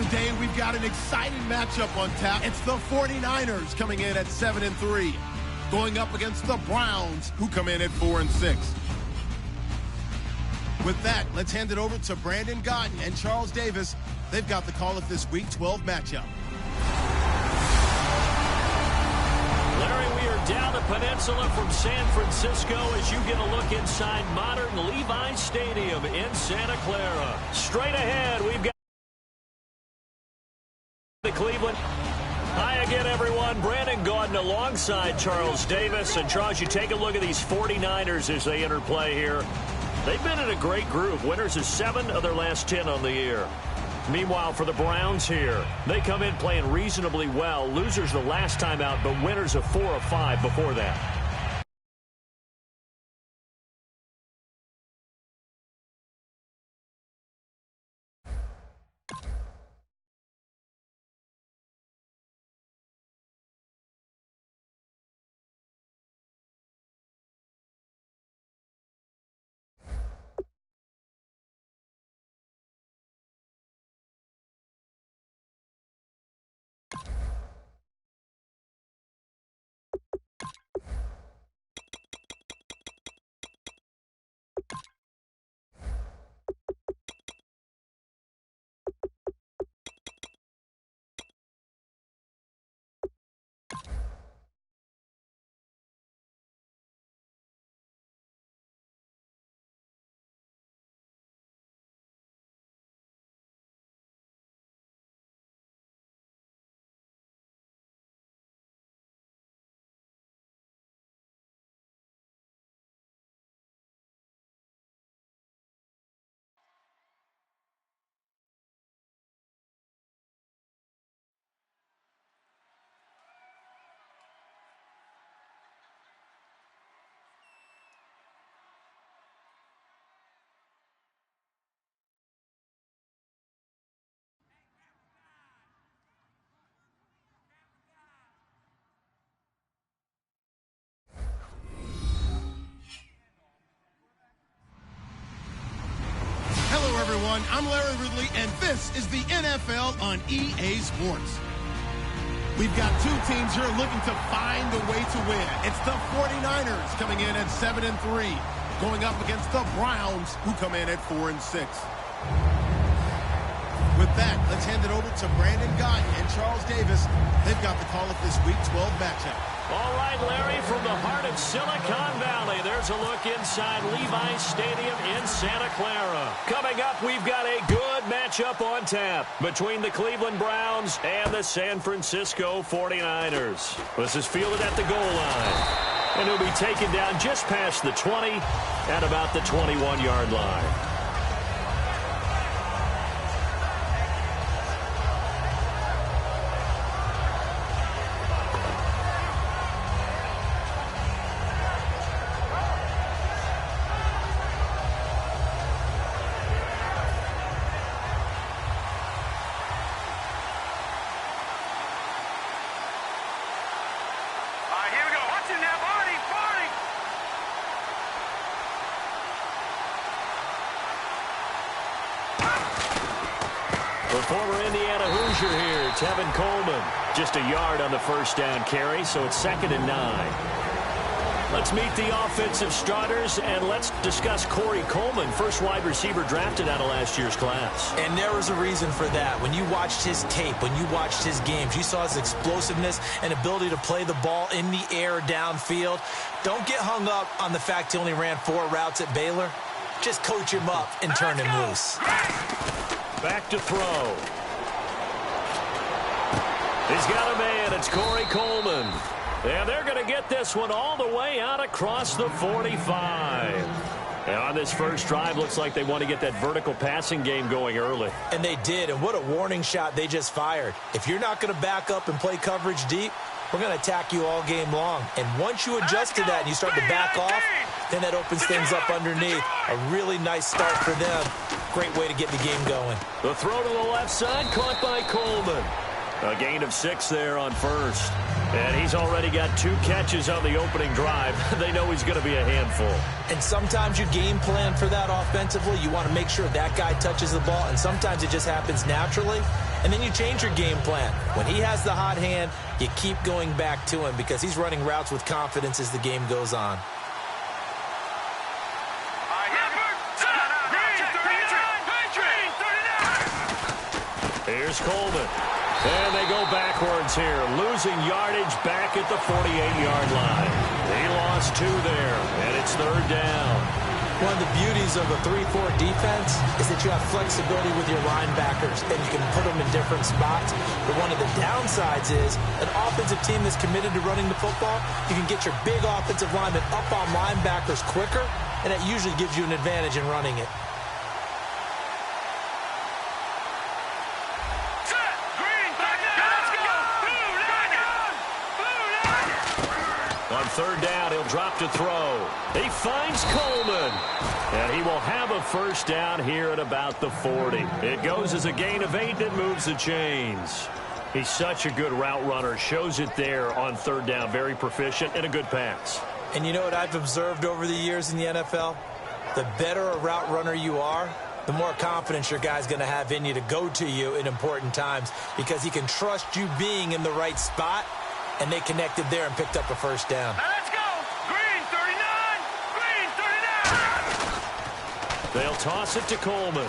Today, we've got an exciting matchup on tap. It's the 49ers coming in at 7-3, going up against the Browns, who come in at 4-6. With that, let's hand it over to Brandon Gaudin and Charles Davis. They've got the call of this Week 12 matchup. Larry, we are down the peninsula from San Francisco as you get a look inside modern Levi Stadium in Santa Clara. Straight ahead, we've got the Cleveland. Hi again, everyone. Brandon Gaudin alongside Charles Davis. And Charles, you take a look at these 49ers as they enter play here. They've been in a great group. Winners of 7 of their last 10 on the year. Meanwhile, for the Browns here, they come in playing reasonably well. Losers the last time out, but winners of 4 of 5 before that. Everyone, I'm Larry Ridley, and this is the NFL on EA Sports. We've got two teams here looking to find a way to win. It's the 49ers coming in at 7-3, going up against the Browns, who come in at 4-6. With that, let's hand it over to Brandon Gaudin and Charles Davis. They've got the call of this Week 12 matchup. All right, Larry, from the heart of Silicon Valley, there's a look inside Levi Stadium in Santa Clara. Coming up, we've got a good matchup on tap between the Cleveland Browns and the San Francisco 49ers. This is fielded at the goal line, and he'll be taken down just past the 20 at about the 21-yard line. Former Indiana Hoosier here, Tevin Coleman. Just a yard on the first down carry, so it's 2nd and 9. Let's meet the offensive starters, and let's discuss Corey Coleman, first wide receiver drafted out of last year's class. And there was a reason for that. When you watched his tape, when you watched his games, you saw his explosiveness and ability to play the ball in the air downfield. Don't get hung up on the fact he only ran 4 routes at Baylor. Just coach him up and turn him loose. Back to throw. He's got a man. It's Corey Coleman. And they're going to get this one all the way out across the 45. And on this first drive, looks like they want to get that vertical passing game going early. And they did, and what a warning shot they just fired. If you're not going to back up and play coverage deep, we're going to attack you all game long. And once you adjust to that and you start to back off, then that opens things up underneath. A really nice start for them. Great way to get the game going. The throw to the left side, caught by Coleman. A gain of 6 there on first. And he's already got 2 catches on the opening drive. They know he's going to be a handful. And sometimes you game plan for that offensively. You want to make sure that guy touches the ball, and sometimes it just happens naturally. and then you change your game plan. When he has the hot hand, you keep going back to him because he's running routes with confidence as the game goes on. Here's Coleman. And they go backwards here, losing yardage back at the 48-yard line. He lost 2 there, and it's 3rd down. One of the beauties of a 3-4 defense is that you have flexibility with your linebackers, and you can put them in different spots. But one of the downsides is an offensive team that's committed to running the football, you can get your big offensive linemen up on linebackers quicker, and that usually gives you an advantage in running it. On 3rd down, he'll drop to throw. He finds Coleman. And he will have a 1st down here at about the 40. It goes as a gain of 8 that moves the chains. He's such a good route runner. Shows it there on 3rd down. Very proficient and a good pass. And you know what I've observed over the years in the NFL? The better a route runner you are, the more confidence your guy's going to have in you to go to you in important times because he can trust you being in the right spot. And they connected there and picked up a 1st down. Now let's go! Green 39! Green 39! They'll toss it to Coleman.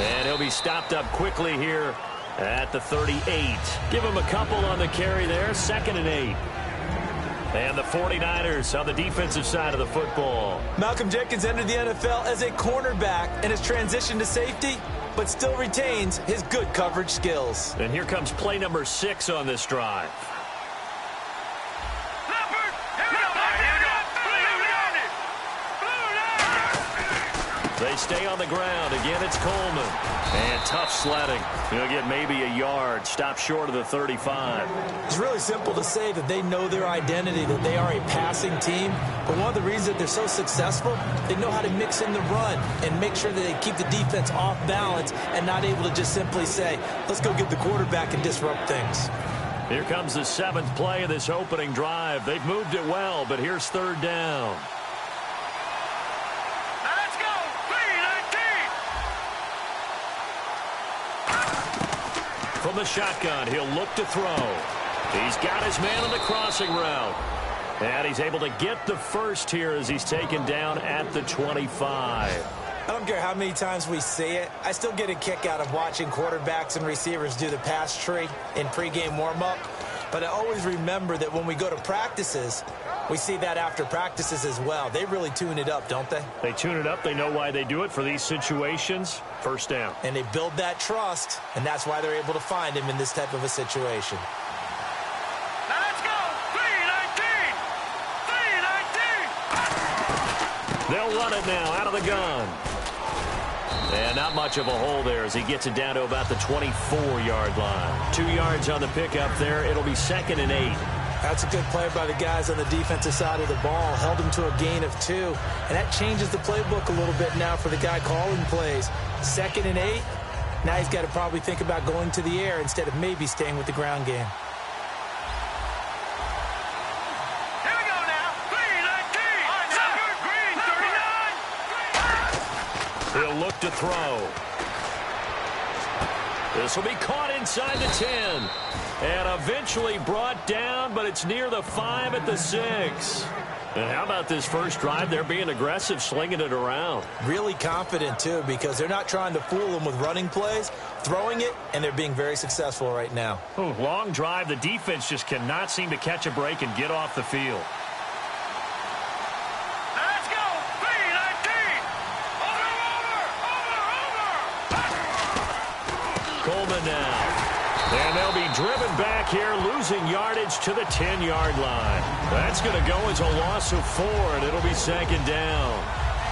And he'll be stopped up quickly here at the 38. Give him a couple on the carry there. 2nd and 8. And the 49ers on the defensive side of the football. Malcolm Jenkins entered the NFL as a cornerback and has transitioned to safety, but still retains his good coverage skills. And here comes play number 6 on this drive. They stay on the ground. Again, it's Coleman. And tough sledding. He'll get maybe a yard. Stop short of the 35. It's really simple to say that they know their identity, that they are a passing team. But one of the reasons that they're so successful, they know how to mix in the run and make sure that they keep the defense off balance and not able to just simply say, let's go get the quarterback and disrupt things. Here comes the 7th play of this opening drive. They've moved it well, but here's 3rd down. From the shotgun, he'll look to throw. He's got his man on the crossing route. And he's able to get the 1st here as he's taken down at the 25. I don't care how many times we see it. I still get a kick out of watching quarterbacks and receivers do the pass tree in pregame warm-up. But I always remember that when we go to practices, we see that after practices as well. They really tune it up, don't they? They tune it up. They know why they do it for these situations. 1st down. And they build that trust, and that's why they're able to find him in this type of a situation. Now let's go! 3-19! 3-19! They'll run it now out of the gun. And not much of a hole there as he gets it down to about the 24-yard line. 2 yards on the pickup there. It'll be 2nd and 8. That's a good play by the guys on the defensive side of the ball. Held him to a gain of 2. And that changes the playbook a little bit now for the guy calling plays. 2nd and 8. Now he's got to probably think about going to the air instead of maybe staying with the ground game. Here we go now. 3-19! Green 39! He'll look to throw. This will be caught inside the 10. And eventually brought down, but it's near the 5 at the 6. And how about this first drive? They're being aggressive, slinging it around. Really confident, too, because they're not trying to fool them with running plays, throwing it, and they're being very successful right now. Ooh, long drive. The defense just cannot seem to catch a break and get off the field. Now let's go! 3-19! Over! Coleman now. And they'll be driven back here, losing yardage to the 10-yard line. That's going to go as a loss of 4, and it'll be 2nd down.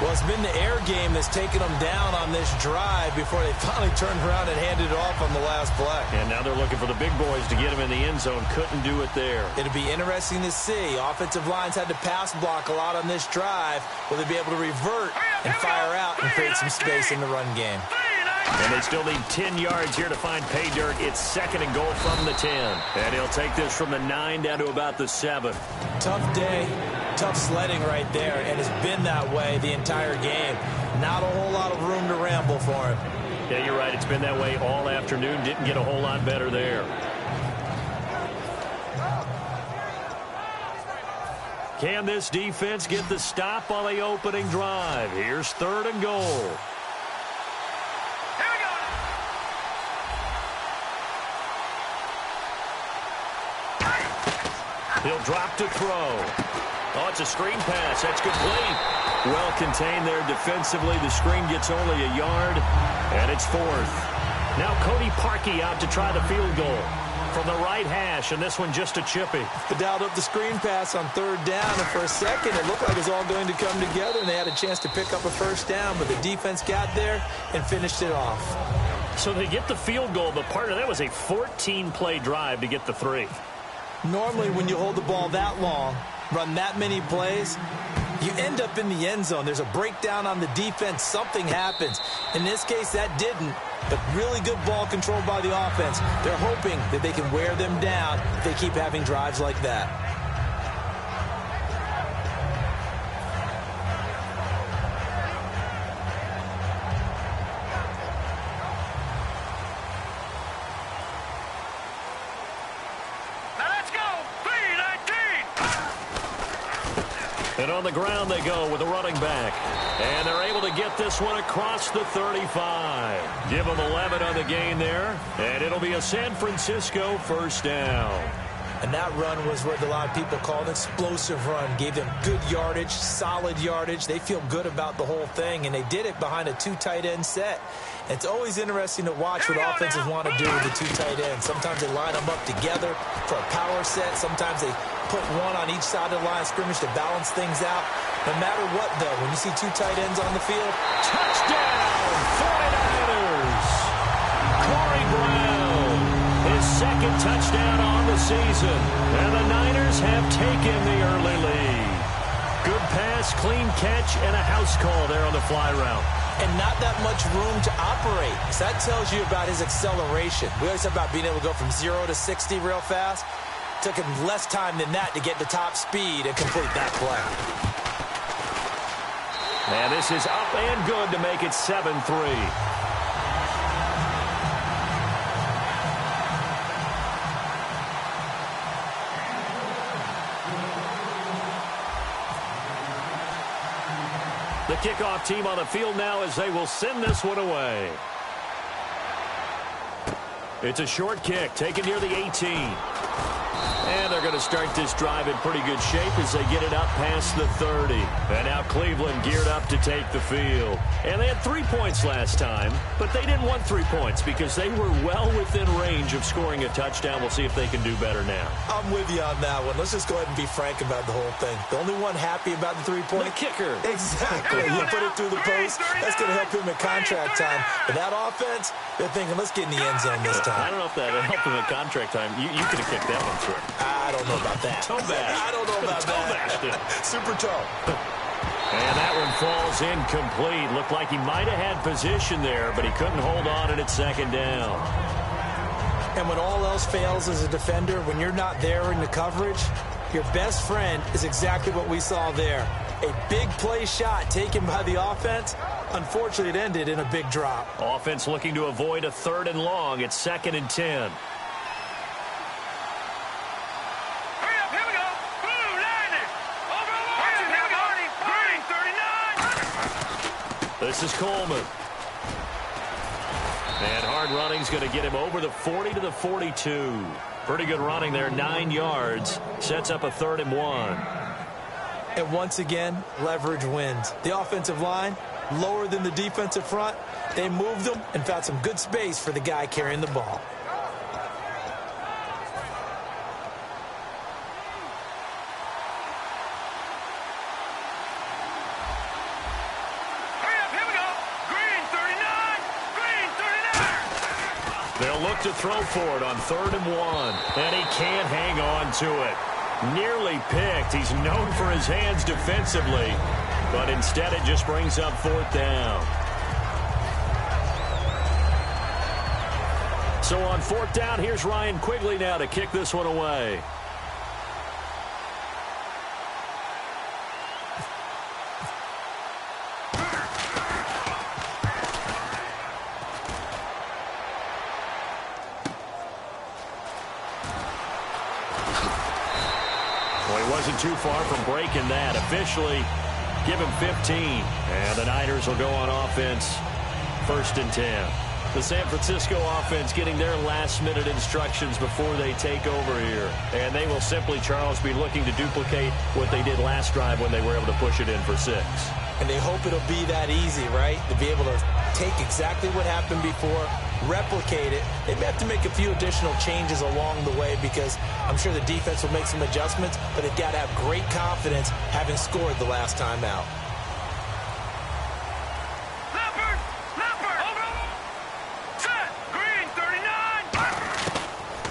Well, it's been the air game that's taken them down on this drive before they finally turned around and handed it off on the last play. And now they're looking for the big boys to get him in the end zone. Couldn't do it there. It'll be interesting to see. Offensive lines had to pass block a lot on this drive. Will they be able to revert and fire out and create some space in the run game? And they still need 10 yards here to find pay dirt. It's 2nd and goal from the 10. And he'll take this from the 9 down to about the 7. Tough day, tough sledding right there, and it's been that way the entire game. Not a whole lot of room to ramble for him. Yeah, you're right. It's been that way all afternoon. Didn't get a whole lot better there. Can this defense get the stop on the opening drive? Here's 3rd and goal. Here we go. He'll drop to throw. Oh, it's a screen pass. That's complete. Well contained there defensively. The screen gets only a yard, and it's 4th. Now Cody Parkey out to try the field goal from the right hash, and this one just a chippy. They dialed up the screen pass on 3rd down, and for a second it looked like it was all going to come together, and they had a chance to pick up a 1st down, but the defense got there and finished it off. So they get the field goal, but part of that was a 14-play drive to get the 3. Normally, when you hold the ball that long, run that many plays, you end up in the end zone. There's a breakdown on the defense. Something happens. In this case, that didn't. But really good ball control by the offense. They're hoping that they can wear them down if they keep having drives like that. And on the ground they go with a running back. And they're able to get this one across the 35. Give them 11 on the gain there. And it'll be a San Francisco 1st down. And that run was what a lot of people call an explosive run. Gave them good yardage, solid yardage. They feel good about the whole thing, and they did it behind a 2 tight end set. It's always interesting to watch what offenses want to do with the 2 tight ends. Sometimes they line them up together for a power set. Sometimes they put one on each side of the line of scrimmage to balance things out. No matter what, though, when you see 2 tight ends on the field, touchdown, 49ers! Corey Brown, his 2nd touchdown on the season. And the Niners have taken the early lead. Good pass, clean catch, and a house call there on the fly route. And not that much room to operate. So that tells you about his acceleration. We always talk about being able to go from 0 to 60 real fast. Took him less time than that to get to top speed and complete that play. And this is up and good to make it 7-3. The kickoff team on the field now as they will send this one away. It's a short kick taken near the 18. And they're going to start this drive in pretty good shape as they get it up past the 30. And now Cleveland geared up to take the field. And they had 3 points last time, but they didn't want 3 points because they were well within range of scoring a touchdown. We'll see if they can do better now. I'm with you on that one. Let's just go ahead and be frank about the whole thing. The only one happy about the 3-point? The kicker. Exactly. You put it through the post. That's going to help him at contract time. But that offense, they're thinking, let's get in the end zone this time. I don't know if that helped him at contract time. You could have kicked that one through. I don't know about that. Toe bash. I don't know about that. Super toe. And that one falls incomplete. Looked like he might have had position there, but he couldn't hold on at 2nd down. And when all else fails as a defender, when you're not there in the coverage, your best friend is exactly what we saw there. A big play shot taken by the offense. Unfortunately, it ended in a big drop. Offense looking to avoid a 3rd and long. It's 2nd and 10. This is Coleman. And hard running's going to get him over the 40 to the 42. Pretty good running there, 9 yards. Sets up a 3rd and 1. And once again, leverage wins. The offensive line, lower than the defensive front. They moved them and found some good space for the guy carrying the ball. They'll look to throw for it on 3rd and 1. And he can't hang on to it. Nearly picked. He's known for his hands defensively. But instead it just brings up 4th down. So on 4th down, here's Ryan Quigley now to kick this one away. wasn't too far from breaking that. Officially, give him 15. And the Niners will go on offense, 1st and 10. The San Francisco offense getting their last-minute instructions before they take over here. And they will simply, Charles, be looking to duplicate what they did last drive when they were able to push it in for 6. And they hope it'll be that easy, right? To be able to take exactly what happened before, replicate it. They may have to make a few additional changes along the way because I'm sure the defense will make some adjustments, but they've got to have great confidence having scored the last time out.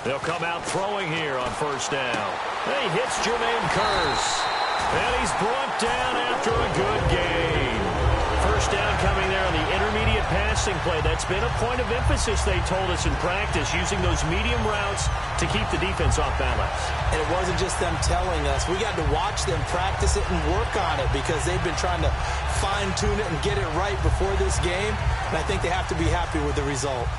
They'll come out throwing here on 1st down. He hits Jermaine Kearse. And he's brought down after a good gain. 1st down coming there on the intermediate passing play. That's been a point of emphasis, they told us in practice, using those medium routes to keep the defense off balance. And it wasn't just them telling us. We got to watch them practice it and work on it because they've been trying to fine-tune it and get it right before this game. And I think they have to be happy with the result.